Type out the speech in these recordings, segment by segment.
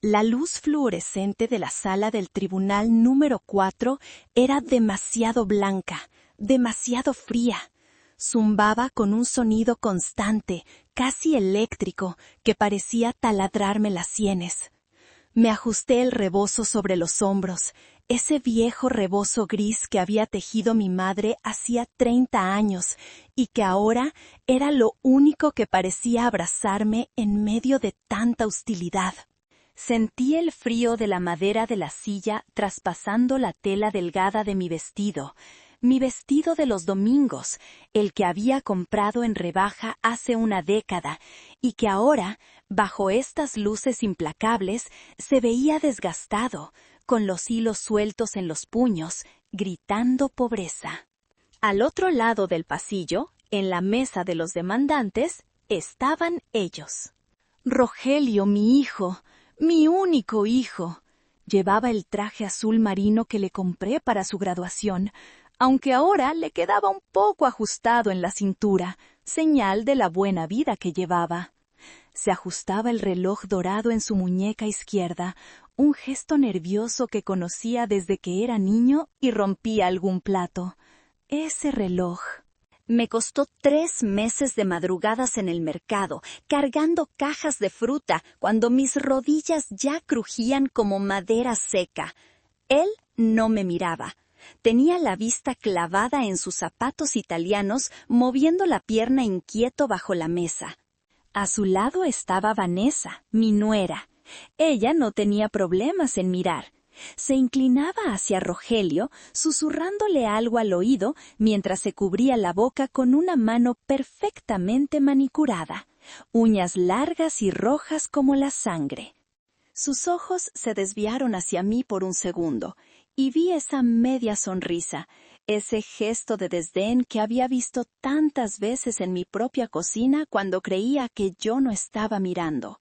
La luz fluorescente de la sala del tribunal número 4 era demasiado blanca, demasiado fría. Zumbaba con un sonido constante, casi eléctrico, que parecía taladrarme las sienes. Me ajusté el rebozo sobre los hombros, ese viejo rebozo gris que había tejido mi madre hacía 30 años y que ahora era lo único que parecía abrazarme en medio de tanta hostilidad. Sentí el frío de la madera de la silla traspasando la tela delgada de mi vestido de los domingos, el que había comprado en rebaja hace una década y que ahora, bajo estas luces implacables, se veía desgastado, con los hilos sueltos en los puños, gritando pobreza. Al otro lado del pasillo, en la mesa de los demandantes, estaban ellos. Rogelio, mi hijo, mi único hijo. Llevaba el traje azul marino que le compré para su graduación, aunque ahora le quedaba un poco ajustado en la cintura, señal de la buena vida que llevaba. Se ajustaba el reloj dorado en su muñeca izquierda, un gesto nervioso que conocía desde que era niño y rompía algún plato. Ese reloj. Me costó 3 meses de madrugadas en el mercado, cargando cajas de fruta, cuando mis rodillas ya crujían como madera seca. Él no me miraba. Tenía la vista clavada en sus zapatos italianos, moviendo la pierna inquieto bajo la mesa. A su lado estaba Vanessa, mi nuera. Ella no tenía problemas en mirar. Se inclinaba hacia Rogelio, susurrándole algo al oído mientras se cubría la boca con una mano perfectamente manicurada, uñas largas y rojas como la sangre. Sus ojos se desviaron hacia mí por un segundo, y vi esa media sonrisa, ese gesto de desdén que había visto tantas veces en mi propia cocina cuando creía que yo no estaba mirando.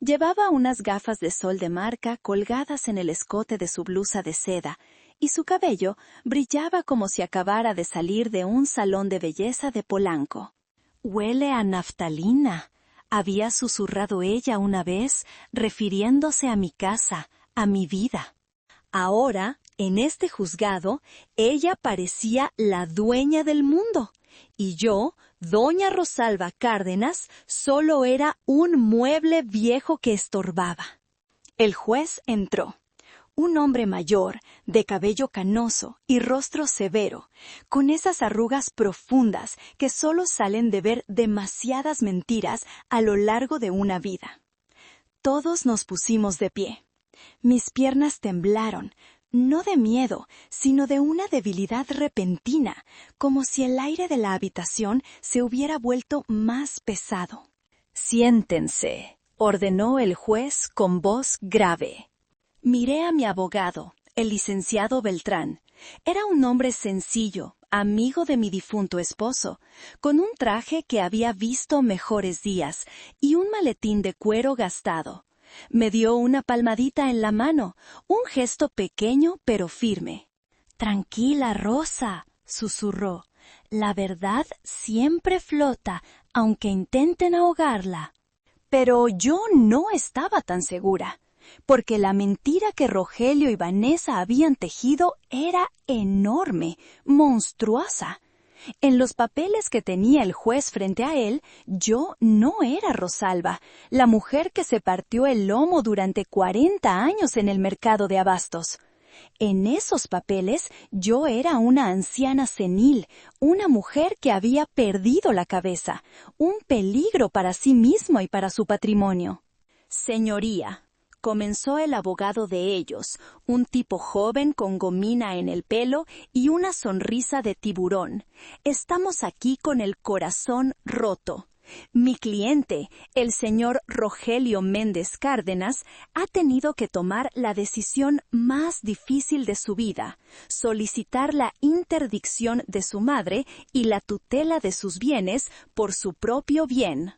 Llevaba unas gafas de sol de marca colgadas en el escote de su blusa de seda, y su cabello brillaba como si acabara de salir de un salón de belleza de Polanco. «Huele a naftalina», había susurrado ella una vez, refiriéndose a mi casa, a mi vida. Ahora, en este juzgado, ella parecía la dueña del mundo, y yo, doña Rosalba Cárdenas, solo era un mueble viejo que estorbaba. El juez entró. Un hombre mayor, de cabello canoso y rostro severo, con esas arrugas profundas que solo salen de ver demasiadas mentiras a lo largo de una vida. Todos nos pusimos de pie. Mis piernas temblaron, no de miedo, sino de una debilidad repentina, como si el aire de la habitación se hubiera vuelto más pesado. «Siéntense», ordenó el juez con voz grave. Miré a mi abogado, el licenciado Beltrán. Era un hombre sencillo, amigo de mi difunto esposo, con un traje que había visto mejores días y un maletín de cuero gastado. Me dio una palmadita en la mano, un gesto pequeño pero firme. «Tranquila, Rosa», susurró. «La verdad siempre flota, aunque intenten ahogarla». Pero yo no estaba tan segura, porque la mentira que Rogelio y Vanessa habían tejido era enorme, monstruosa. En los papeles que tenía el juez frente a él, yo no era Rosalba, la mujer que se partió el lomo durante 40 años en el mercado de abastos. En esos papeles yo era una anciana senil, una mujer que había perdido la cabeza, un peligro para sí mismo y para su patrimonio. «Señoría», comenzó el abogado de ellos, un tipo joven con gomina en el pelo y una sonrisa de tiburón. «Estamos aquí con el corazón roto. Mi cliente, el señor Rogelio Méndez Cárdenas, ha tenido que tomar la decisión más difícil de su vida, solicitar la interdicción de su madre y la tutela de sus bienes por su propio bien».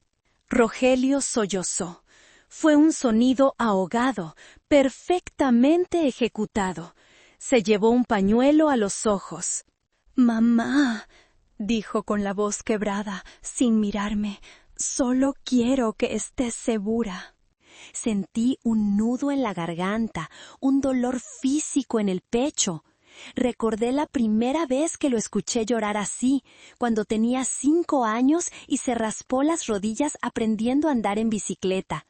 Rogelio sollozó. Fue un sonido ahogado, perfectamente ejecutado. Se llevó un pañuelo a los ojos. «Mamá», dijo con la voz quebrada, sin mirarme, «solo quiero que estés segura». Sentí un nudo en la garganta, un dolor físico en el pecho. Recordé la primera vez que lo escuché llorar así, cuando tenía 5 años y se raspó las rodillas aprendiendo a andar en bicicleta.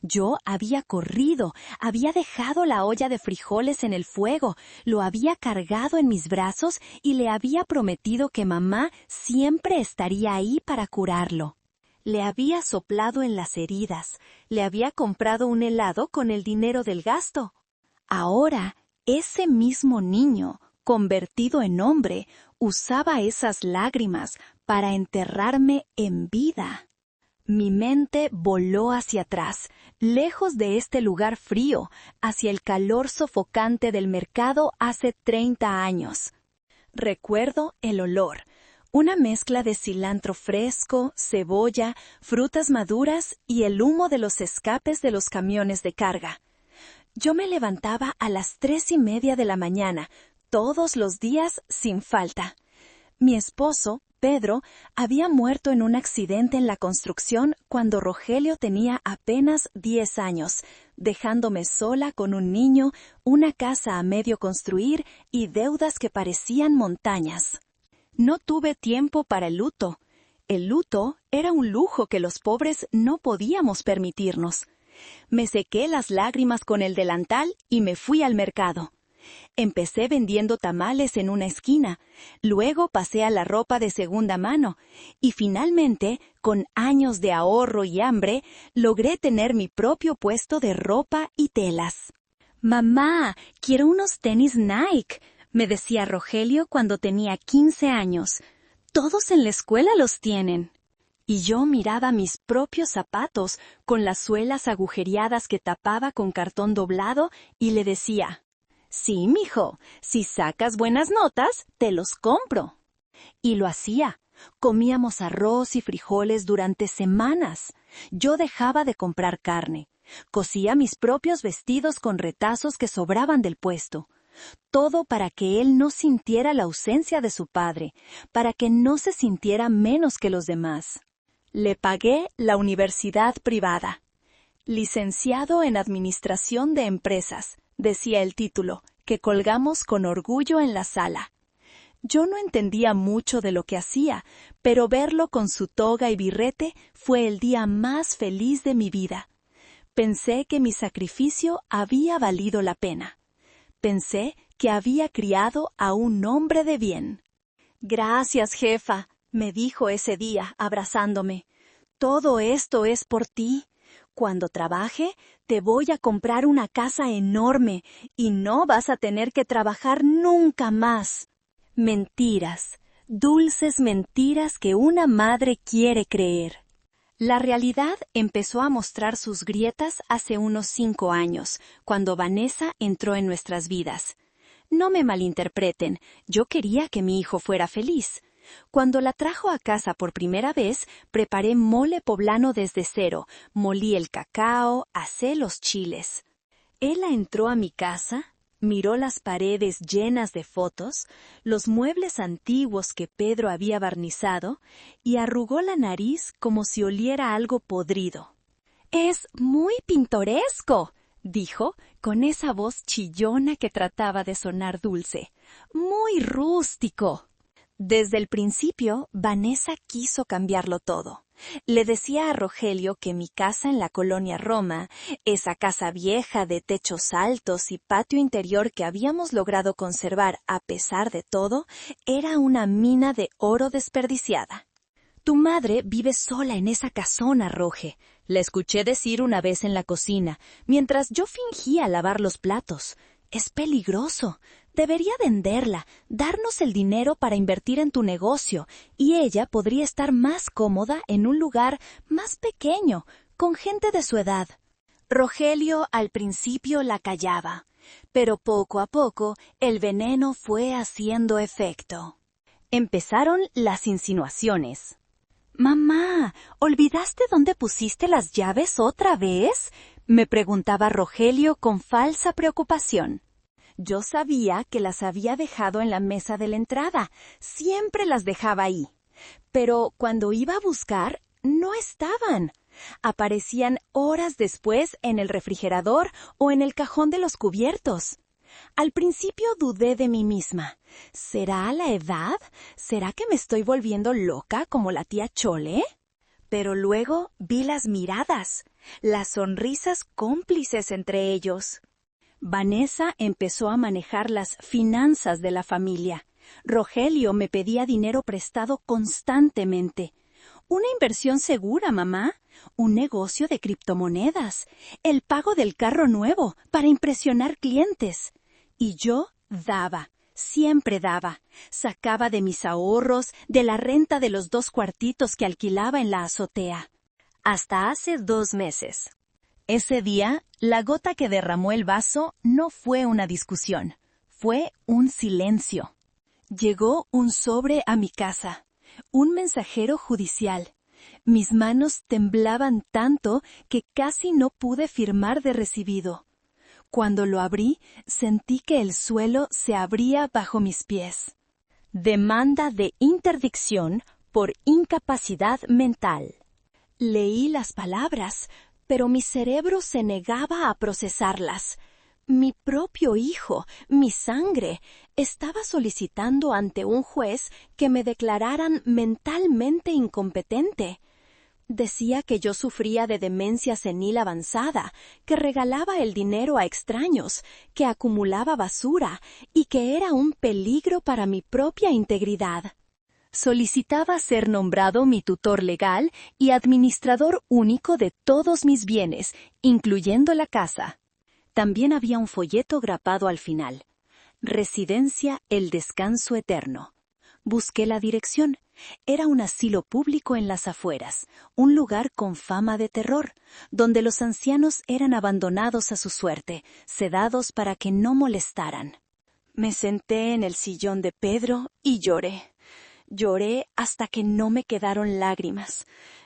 Yo había corrido, había dejado la olla de frijoles en el fuego, lo había cargado en mis brazos y le había prometido que mamá siempre estaría ahí para curarlo. Le había soplado en las heridas, le había comprado un helado con el dinero del gasto. Ahora, ese mismo niño, convertido en hombre, usaba esas lágrimas para enterrarme en vida. Mi mente voló hacia atrás, lejos de este lugar frío, hacia el calor sofocante del mercado hace 30 años. Recuerdo el olor, una mezcla de cilantro fresco, cebolla, frutas maduras y el humo de los escapes de los camiones de carga. Yo me levantaba a las 3:30 de la mañana, todos los días sin falta. Mi esposo, Pedro, había muerto en un accidente en la construcción cuando Rogelio tenía apenas 10 años, dejándome sola con un niño, una casa a medio construir y deudas que parecían montañas. No tuve tiempo para el luto. El luto era un lujo que los pobres no podíamos permitirnos. Me sequé las lágrimas con el delantal y me fui al mercado. Empecé vendiendo tamales en una esquina, luego pasé a la ropa de segunda mano y finalmente, con años de ahorro y hambre, logré tener mi propio puesto de ropa y telas. «Mamá, quiero unos tenis Nike», me decía Rogelio cuando tenía 15 años. «Todos en la escuela los tienen». Y yo miraba mis propios zapatos con las suelas agujereadas que tapaba con cartón doblado y le decía: «Sí, mijo, si sacas buenas notas, te los compro». Y lo hacía. Comíamos arroz y frijoles durante semanas. Yo dejaba de comprar carne. Cosía mis propios vestidos con retazos que sobraban del puesto. Todo para que él no sintiera la ausencia de su padre, para que no se sintiera menos que los demás. Le pagué la universidad privada. Licenciado en Administración de Empresas, decía el título, que colgamos con orgullo en la sala. Yo no entendía mucho de lo que hacía, pero verlo con su toga y birrete fue el día más feliz de mi vida. Pensé que mi sacrificio había valido la pena. Pensé que había criado a un hombre de bien. «Gracias, jefa», me dijo ese día, abrazándome. «Todo esto es por ti. Cuando trabaje, te voy a comprar una casa enorme y no vas a tener que trabajar nunca más». Mentiras, dulces mentiras que una madre quiere creer. La realidad empezó a mostrar sus grietas hace unos 5 años, cuando Vanessa entró en nuestras vidas. No me malinterpreten, yo quería que mi hijo fuera feliz. Cuando la trajo a casa por primera vez, preparé mole poblano desde cero, molí el cacao, asé los chiles. Ella entró a mi casa, miró las paredes llenas de fotos, los muebles antiguos que Pedro había barnizado, y arrugó la nariz como si oliera algo podrido. «Es muy pintoresco», dijo, con esa voz chillona que trataba de sonar dulce. «Muy rústico». Desde el principio, Vanessa quiso cambiarlo todo. Le decía a Rogelio que mi casa en la colonia Roma, esa casa vieja de techos altos y patio interior que habíamos logrado conservar a pesar de todo, era una mina de oro desperdiciada. «Tu madre vive sola en esa casona, Roge», le escuché decir una vez en la cocina, mientras yo fingía lavar los platos. «Es peligroso. Debería venderla, darnos el dinero para invertir en tu negocio, y ella podría estar más cómoda en un lugar más pequeño, con gente de su edad». Rogelio al principio la callaba, pero poco a poco el veneno fue haciendo efecto. Empezaron las insinuaciones. «Mamá, ¿olvidaste dónde pusiste las llaves otra vez?», me preguntaba Rogelio con falsa preocupación. Yo sabía que las había dejado en la mesa de la entrada, siempre las dejaba ahí. Pero cuando iba a buscar, no estaban. Aparecían horas después en el refrigerador o en el cajón de los cubiertos. Al principio dudé de mí misma. ¿Será la edad? ¿Será que me estoy volviendo loca como la tía Chole? Pero luego vi las miradas, las sonrisas cómplices entre ellos. Vanessa empezó a manejar las finanzas de la familia. Rogelio me pedía dinero prestado constantemente. Una inversión segura, mamá. Un negocio de criptomonedas. El pago del carro nuevo para impresionar clientes. Y yo daba, siempre daba. Sacaba de mis ahorros, de la renta de los 2 cuartitos que alquilaba en la azotea. Hasta hace 2 meses. Ese día, la gota que derramó el vaso no fue una discusión, fue un silencio. Llegó un sobre a mi casa, un mensajero judicial. Mis manos temblaban tanto que casi no pude firmar de recibido. Cuando lo abrí, sentí que el suelo se abría bajo mis pies. Demanda de interdicción por incapacidad mental. Leí las palabras, pero mi cerebro se negaba a procesarlas. Mi propio hijo, mi sangre, estaba solicitando ante un juez que me declararan mentalmente incompetente. Decía que yo sufría de demencia senil avanzada, que regalaba el dinero a extraños, que acumulaba basura y que era un peligro para mi propia integridad. Solicitaba ser nombrado mi tutor legal y administrador único de todos mis bienes, incluyendo la casa. También había un folleto grapado al final. Residencia El Descanso Eterno. Busqué la dirección. Era un asilo público en las afueras, un lugar con fama de terror, donde los ancianos eran abandonados a su suerte, sedados para que no molestaran. Me senté en el sillón de Pedro y lloré. Lloré hasta que no me quedaron lágrimas.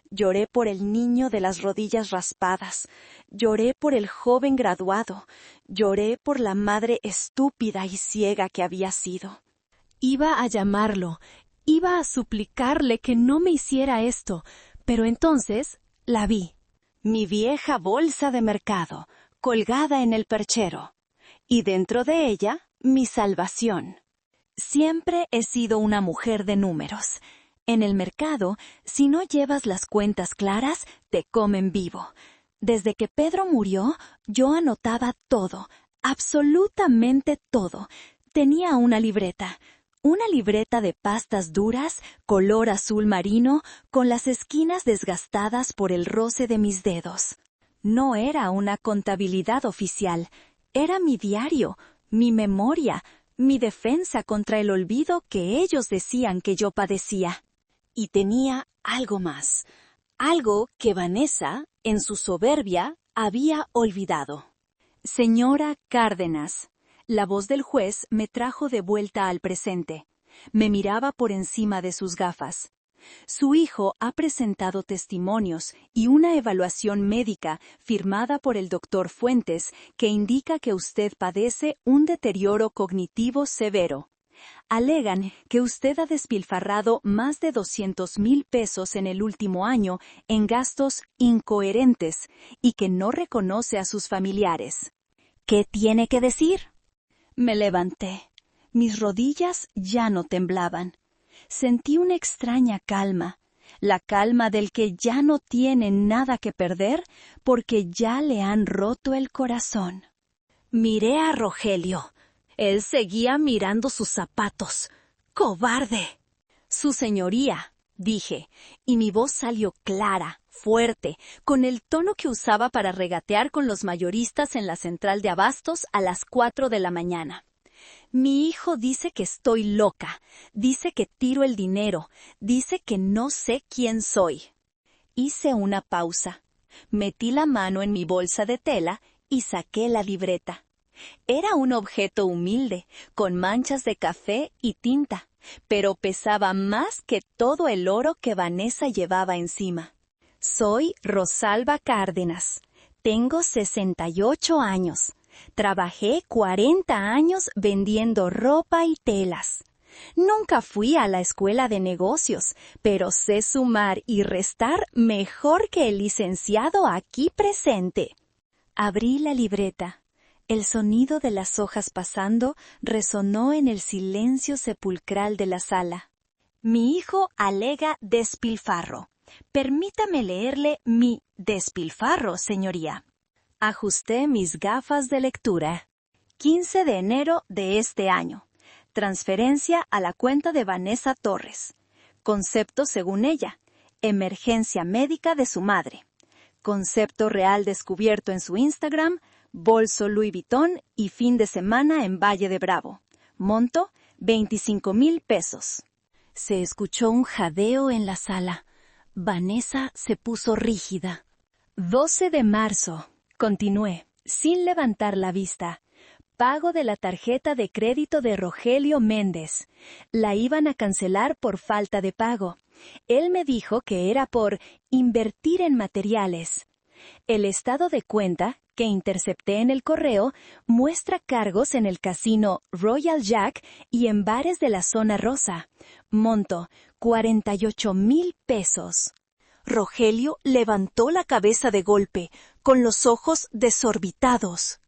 Lloré por el niño de las rodillas raspadas. Lloré por el joven graduado. Lloré por la madre estúpida y ciega que había sido. Iba a llamarlo, iba a suplicarle que no me hiciera esto, pero entonces la vi. Mi vieja bolsa de mercado, colgada en el perchero. Y dentro de ella, mi salvación. Siempre he sido una mujer de números. En el mercado, si no llevas las cuentas claras, te comen vivo. Desde que Pedro murió, yo anotaba todo, absolutamente todo. Tenía una libreta de pastas duras, color azul marino, con las esquinas desgastadas por el roce de mis dedos. No era una contabilidad oficial, era mi diario, mi memoria, mi defensa contra el olvido que ellos decían que yo padecía. Y tenía algo más, algo que Vanessa, en su soberbia, había olvidado. Señora Cárdenas. La voz del juez me trajo de vuelta al presente. Me miraba por encima de sus gafas. Su hijo ha presentado testimonios y una evaluación médica firmada por el doctor Fuentes que indica que usted padece un deterioro cognitivo severo. Alegan que usted ha despilfarrado más de 200,000 pesos en el último año en gastos incoherentes y que no reconoce a sus familiares. ¿Qué tiene que decir? Me levanté. Mis rodillas ya no temblaban. Sentí una extraña calma, la calma del que ya no tiene nada que perder porque ya le han roto el corazón. Miré a Rogelio. Él seguía mirando sus zapatos. ¡Cobarde! Su señoría, dije, y mi voz salió clara, fuerte, con el tono que usaba para regatear con los mayoristas en la central de abastos a las 4 de la mañana. Mi hijo dice que estoy loca, dice que tiro el dinero, dice que no sé quién soy. Hice una pausa. Metí la mano en mi bolsa de tela y saqué la libreta. Era un objeto humilde, con manchas de café y tinta, pero pesaba más que todo el oro que Vanessa llevaba encima. Soy Rosalba Cárdenas. Tengo 68 años. Trabajé 40 años vendiendo ropa y telas. Nunca fui a la escuela de negocios, pero sé sumar y restar mejor que el licenciado aquí presente. Abrí la libreta. El sonido de las hojas pasando resonó en el silencio sepulcral de la sala. Mi hijo alega despilfarro. Permítame leerle mi despilfarro, señoría. Ajusté mis gafas de lectura. 15 de enero de este año. Transferencia a la cuenta de Vanessa Torres. Concepto según ella. Emergencia médica de su madre. Concepto real descubierto en su Instagram. Bolso Louis Vuitton y fin de semana en Valle de Bravo. Monto, 25,000 pesos. Se escuchó un jadeo en la sala. Vanessa se puso rígida. 12 de marzo. Continué, sin levantar la vista. Pago de la tarjeta de crédito de Rogelio Méndez. La iban a cancelar por falta de pago. Él me dijo que era por invertir en materiales. El estado de cuenta, que intercepté en el correo, muestra cargos en el casino Royal Jack y en bares de la zona rosa. Monto, 48,000 pesos. Rogelio levantó la cabeza de golpe, con los ojos desorbitados.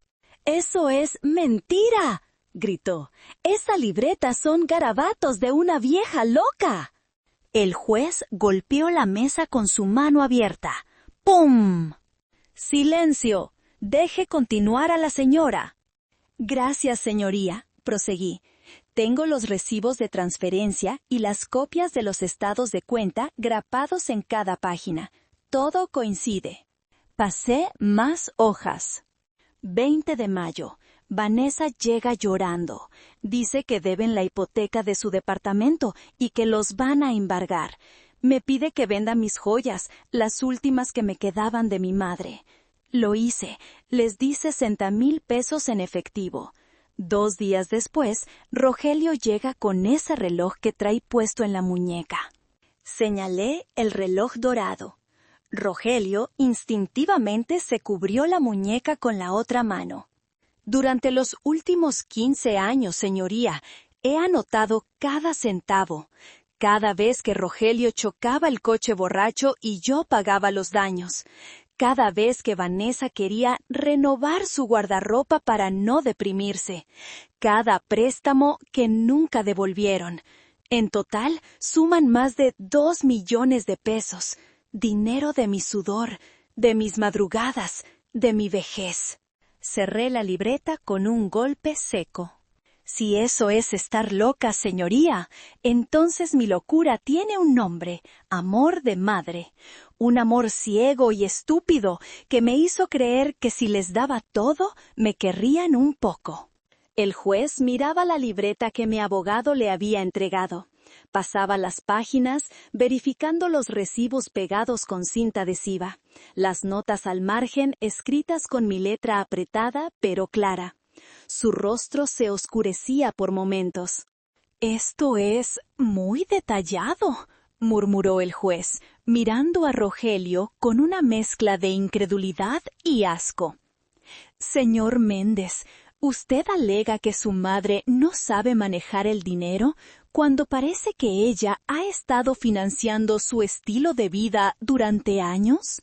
¡Eso es mentira!, gritó. ¡Esa libreta son garabatos de una vieja loca! El juez golpeó la mesa con su mano abierta. ¡Pum! ¡Silencio! Deje continuar a la señora. Gracias, señoría, proseguí. Tengo los recibos de transferencia y las copias de los estados de cuenta grapados en cada página. Todo coincide. Pasé más hojas. 20 de mayo. Vanessa llega llorando. Dice que deben la hipoteca de su departamento y que los van a embargar. Me pide que venda mis joyas, las últimas que me quedaban de mi madre. Lo hice. Les di 60,000 pesos en efectivo. 2 días después, Rogelio llega con ese reloj que trae puesto en la muñeca. Señalé el reloj dorado. Rogelio instintivamente se cubrió la muñeca con la otra mano. Durante los últimos 15 años, señoría, he anotado cada centavo. Cada vez que Rogelio chocaba el coche borracho y yo pagaba los daños. Cada vez que Vanessa quería renovar su guardarropa para no deprimirse. Cada préstamo que nunca devolvieron. En total, suman más de 2 millones de pesos. Dinero de mi sudor, de mis madrugadas, de mi vejez. Cerré la libreta con un golpe seco. Si eso es estar loca, señoría, entonces mi locura tiene un nombre, amor de madre. Un amor ciego y estúpido que me hizo creer que si les daba todo, me querrían un poco. El juez miraba la libreta que mi abogado le había entregado. Pasaba las páginas, verificando los recibos pegados con cinta adhesiva, las notas al margen escritas con mi letra apretada pero clara. Su rostro se oscurecía por momentos. «Esto es muy detallado», murmuró el juez, mirando a Rogelio con una mezcla de incredulidad y asco. «Señor Méndez, usted alega que su madre no sabe manejar el dinero cuando parece que ella ha estado financiando su estilo de vida durante años».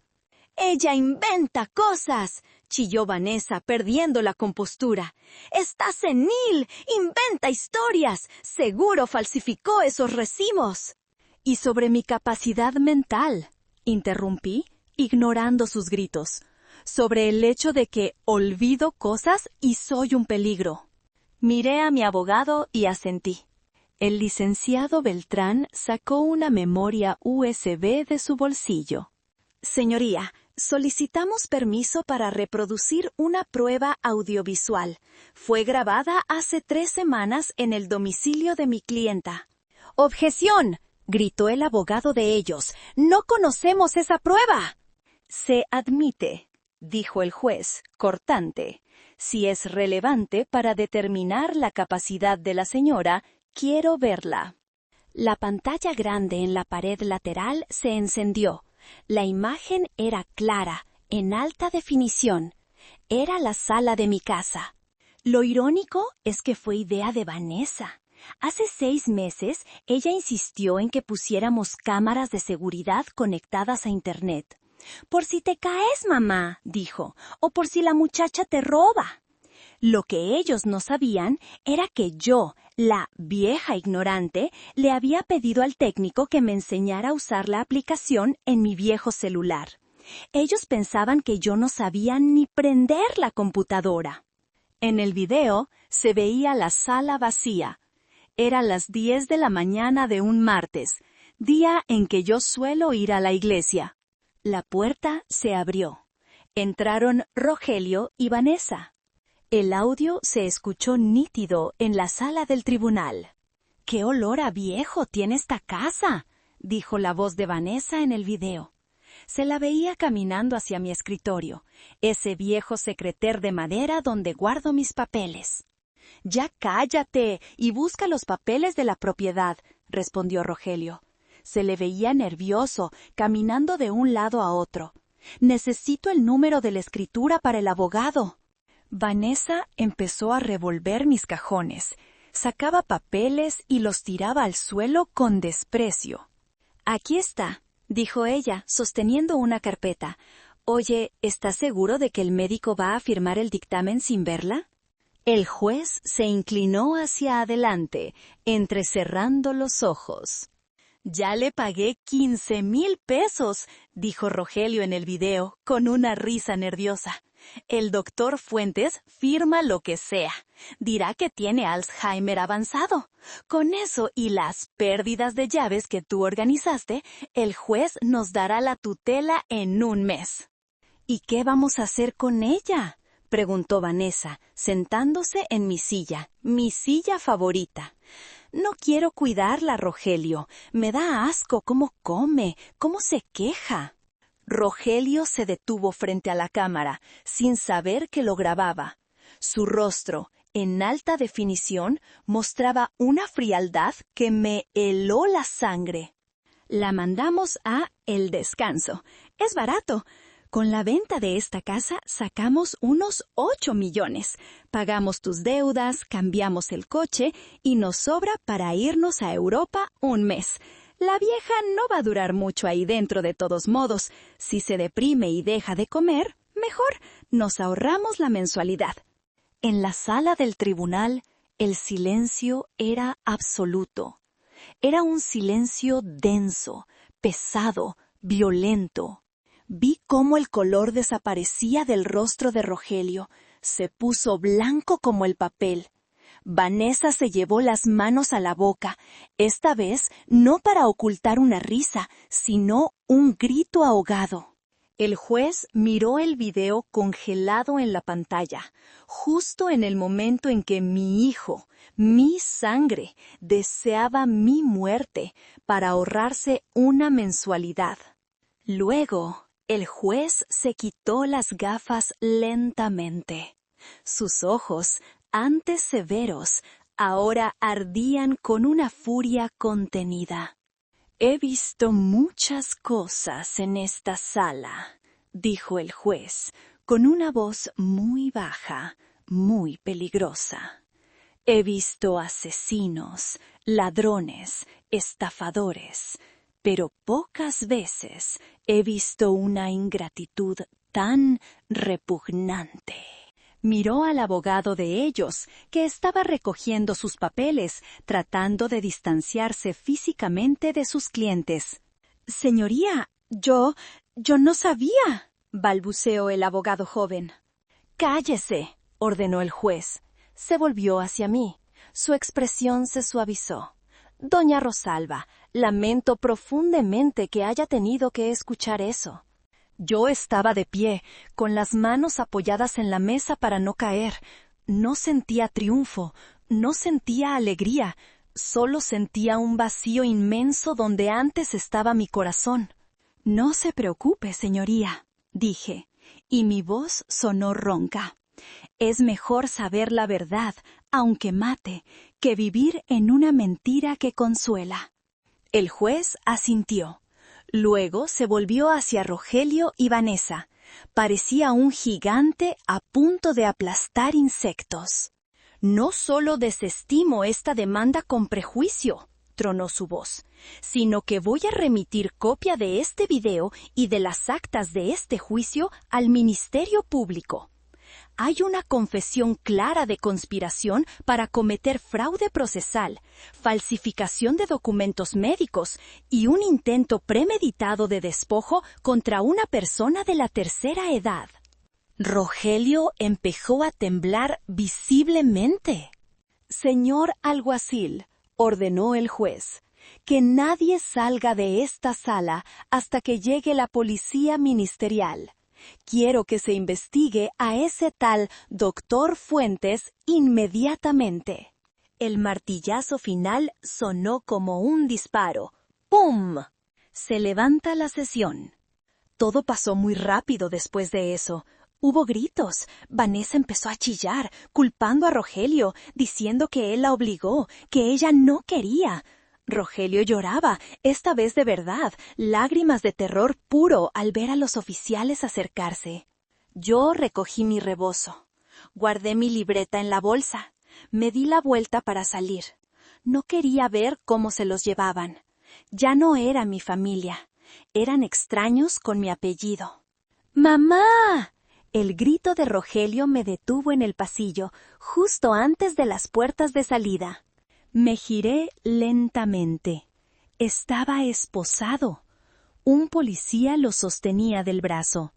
«Ella inventa cosas», chilló Vanessa, perdiendo la compostura. «Está senil, inventa historias, seguro falsificó esos recibos». «Y sobre mi capacidad mental», interrumpí, ignorando sus gritos, «sobre el hecho de que olvido cosas y soy un peligro». Miré a mi abogado y asentí. El licenciado Beltrán sacó una memoria USB de su bolsillo. «Señoría, solicitamos permiso para reproducir una prueba audiovisual. Fue grabada hace 3 semanas en el domicilio de mi clienta». «¡Objeción!», gritó el abogado de ellos. «¡No conocemos esa prueba!». «Se admite», dijo el juez, cortante. «Si es relevante para determinar la capacidad de la señora, quiero verla». La pantalla grande en la pared lateral se encendió. La imagen era clara, en alta definición. Era la sala de mi casa. Lo irónico es que fue idea de Vanessa. Hace 6 meses, ella insistió en que pusiéramos cámaras de seguridad conectadas a Internet. «Por si te caes, mamá», dijo, «o por si la muchacha te roba». Lo que ellos no sabían era que yo, la vieja ignorante, le había pedido al técnico que me enseñara a usar la aplicación en mi viejo celular. Ellos pensaban que yo no sabía ni prender la computadora. En el video se veía la sala vacía. Eran las 10 de la mañana de un martes, día en que yo suelo ir a la iglesia. La puerta se abrió. Entraron Rogelio y Vanessa. El audio se escuchó nítido en la sala del tribunal. «¡Qué olor a viejo tiene esta casa!», dijo la voz de Vanessa en el video. Se la veía caminando hacia mi escritorio, ese viejo secreter de madera donde guardo mis papeles. «Ya cállate y busca los papeles de la propiedad», respondió Rogelio. Se le veía nervioso, caminando de un lado a otro. «Necesito el número de la escritura para el abogado». Vanessa empezó a revolver mis cajones. Sacaba papeles y los tiraba al suelo con desprecio. «Aquí está», dijo ella, sosteniendo una carpeta. «Oye, ¿estás seguro de que el médico va a firmar el dictamen sin verla?» El juez se inclinó hacia adelante, entrecerrando los ojos. «Ya le pagué 15,000 pesos», dijo Rogelio en el video, con una risa nerviosa. «El doctor Fuentes firma lo que sea. Dirá que tiene Alzheimer avanzado. Con eso y las pérdidas de llaves que tú organizaste, el juez nos dará la tutela en un mes». «¿Y qué vamos a hacer con ella?», preguntó Vanessa, sentándose en mi silla favorita. «No quiero cuidarla, Rogelio. Me da asco cómo come, cómo se queja». Rogelio se detuvo frente a la cámara, sin saber que lo grababa. Su rostro, en alta definición, mostraba una frialdad que me heló la sangre. «La mandamos a El Descanso. Es barato. Con la venta de esta casa sacamos unos 8 millones. Pagamos tus deudas, cambiamos el coche y nos sobra para irnos a Europa un mes. La vieja no va a durar mucho ahí dentro de todos modos. Si se deprime y deja de comer, mejor, nos ahorramos la mensualidad». En la sala del tribunal, el silencio era absoluto. Era un silencio denso, pesado, violento. Vi cómo el color desaparecía del rostro de Rogelio. Se puso blanco como el papel. Vanessa se llevó las manos a la boca, esta vez no para ocultar una risa, sino un grito ahogado. El juez miró el video congelado en la pantalla, justo en el momento en que mi hijo, mi sangre, deseaba mi muerte para ahorrarse una mensualidad. Luego, el juez se quitó las gafas lentamente. Sus ojos, antes severos, ahora ardían con una furia contenida. «He visto muchas cosas en esta sala», dijo el juez, con una voz muy baja, muy peligrosa. «He visto asesinos, ladrones, estafadores, pero pocas veces he visto una ingratitud tan repugnante». Miró al abogado de ellos, que estaba recogiendo sus papeles, tratando de distanciarse físicamente de sus clientes. «Señoría, yo no sabía», balbuceó el abogado joven. «Cállese», ordenó el juez. Se volvió hacia mí. Su expresión se suavizó. «Doña Rosalba, lamento profundamente que haya tenido que escuchar eso». Yo estaba de pie, con las manos apoyadas en la mesa para no caer. No sentía triunfo, no sentía alegría, solo sentía un vacío inmenso donde antes estaba mi corazón. «No se preocupe, señoría», dije, y mi voz sonó ronca. «Es mejor saber la verdad, aunque mate, que vivir en una mentira que consuela». El juez asintió. Luego se volvió hacia Rogelio y Vanessa. Parecía un gigante a punto de aplastar insectos. No solo desestimo esta demanda con prejuicio, tronó su voz, sino que voy a remitir copia de este video y de las actas de este juicio al Ministerio Público. Hay una confesión clara de conspiración para cometer fraude procesal, falsificación de documentos médicos y un intento premeditado de despojo contra una persona de la tercera edad. Rogelio empezó a temblar visiblemente. Señor alguacil, ordenó el juez, que nadie salga de esta sala hasta que llegue la policía ministerial. Quiero que se investigue a ese tal doctor Fuentes inmediatamente. El martillazo final sonó como un disparo. ¡Pum! Se levanta la sesión. Todo pasó muy rápido después de eso. Hubo gritos. Vanessa empezó a chillar, culpando a Rogelio, diciendo que él la obligó, que ella no quería. Rogelio lloraba, esta vez de verdad, lágrimas de terror puro al ver a los oficiales acercarse. Yo recogí mi rebozo. Guardé mi libreta en la bolsa. Me di la vuelta para salir. No quería ver cómo se los llevaban. Ya no era mi familia. Eran extraños con mi apellido. ¡Mamá! El grito de Rogelio me detuvo en el pasillo, justo antes de las puertas de salida. Me giré lentamente. Estaba esposado. Un policía lo sostenía del brazo.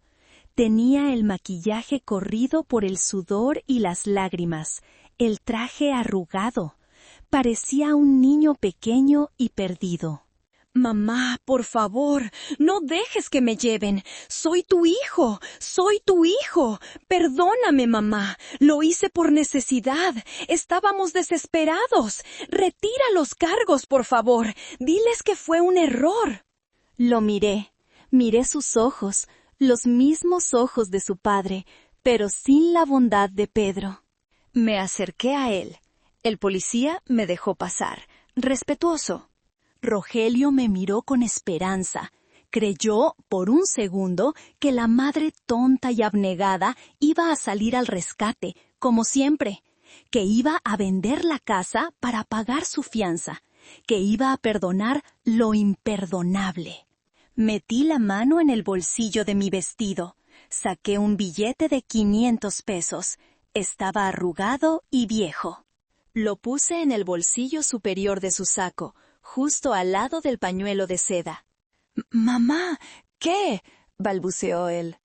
Tenía el maquillaje corrido por el sudor y las lágrimas, el traje arrugado. Parecía un niño pequeño y perdido. Mamá, por favor, no dejes que me lleven. Soy tu hijo, soy tu hijo. Perdóname, mamá. Lo hice por necesidad. Estábamos desesperados. Retira los cargos, por favor. Diles que fue un error. Lo miré. Miré sus ojos, los mismos ojos de su padre, pero sin la bondad de Pedro. Me acerqué a él. El policía me dejó pasar, respetuoso. Rogelio me miró con esperanza. Creyó, por un segundo, que la madre tonta y abnegada iba a salir al rescate, como siempre, que iba a vender la casa para pagar su fianza, que iba a perdonar lo imperdonable. Metí la mano en el bolsillo de mi vestido. Saqué un billete de 500 pesos. Estaba arrugado y viejo. Lo puse en el bolsillo superior de su saco, justo al lado del pañuelo de seda. «Mamá, ¿qué?», balbuceó él.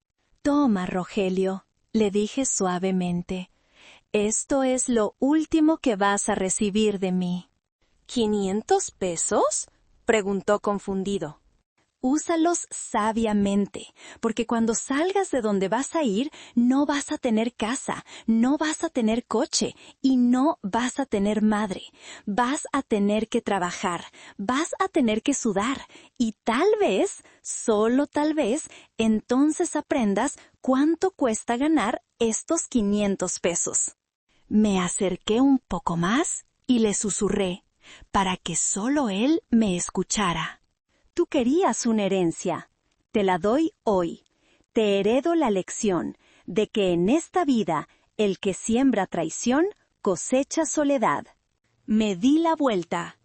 «Toma, Rogelio», le dije suavemente. «Esto es lo último que vas a recibir de mí». «¿500 pesos?», preguntó confundido. Úsalos sabiamente, porque cuando salgas de donde vas a ir, no vas a tener casa, no vas a tener coche y no vas a tener madre. Vas a tener que trabajar, vas a tener que sudar y tal vez, solo tal vez, entonces aprendas cuánto cuesta ganar estos 500 pesos. Me acerqué un poco más y le susurré, para que solo él me escuchara. Tú querías una herencia. Te la doy hoy. Te heredo la lección de que en esta vida el que siembra traición cosecha soledad. Me di la vuelta.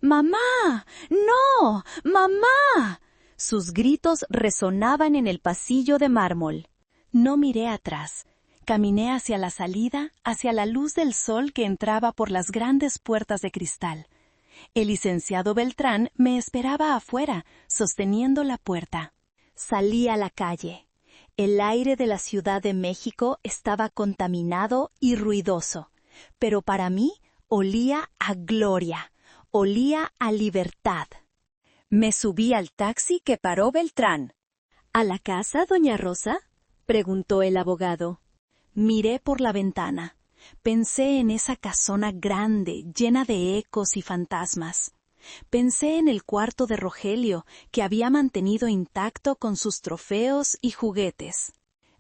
¡Mamá! ¡No! ¡Mamá! Sus gritos resonaban en el pasillo de mármol. No miré atrás. Caminé hacia la salida, hacia la luz del sol que entraba por las grandes puertas de cristal. El licenciado Beltrán me esperaba afuera, sosteniendo la puerta. Salí a la calle. El aire de la Ciudad de México estaba contaminado y ruidoso, pero para mí olía a gloria, olía a libertad. Me subí al taxi que paró Beltrán. ¿A la casa, doña Rosa?, preguntó el abogado. Miré por la ventana. Pensé en esa casona grande, llena de ecos y fantasmas. Pensé en el cuarto de Rogelio, que había mantenido intacto con sus trofeos y juguetes.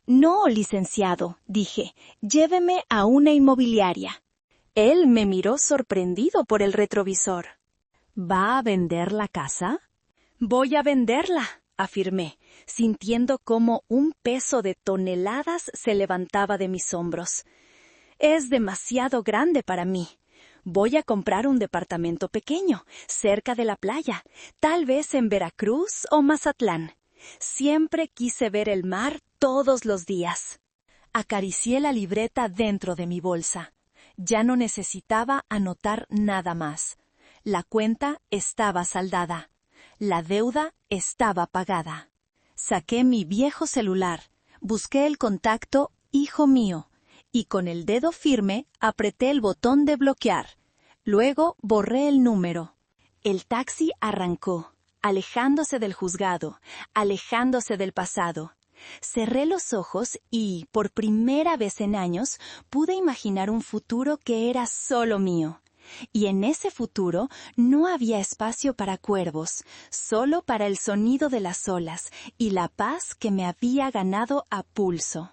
«No, licenciado», dije, «lléveme a una inmobiliaria». Él me miró sorprendido por el retrovisor. «¿Va a vender la casa?». «Voy a venderla», afirmé, sintiendo cómo un peso de toneladas se levantaba de mis hombros. Es demasiado grande para mí. Voy a comprar un departamento pequeño, cerca de la playa, tal vez en Veracruz o Mazatlán. Siempre quise ver el mar todos los días. Acaricié la libreta dentro de mi bolsa. Ya no necesitaba anotar nada más. La cuenta estaba saldada. La deuda estaba pagada. Saqué mi viejo celular, busqué el contacto "Hijo mío" y con el dedo firme apreté el botón de bloquear. Luego borré el número. El taxi arrancó, alejándose del juzgado, alejándose del pasado. Cerré los ojos y, por primera vez en años, pude imaginar un futuro que era solo mío. Y en ese futuro no había espacio para cuervos, solo para el sonido de las olas y la paz que me había ganado a pulso.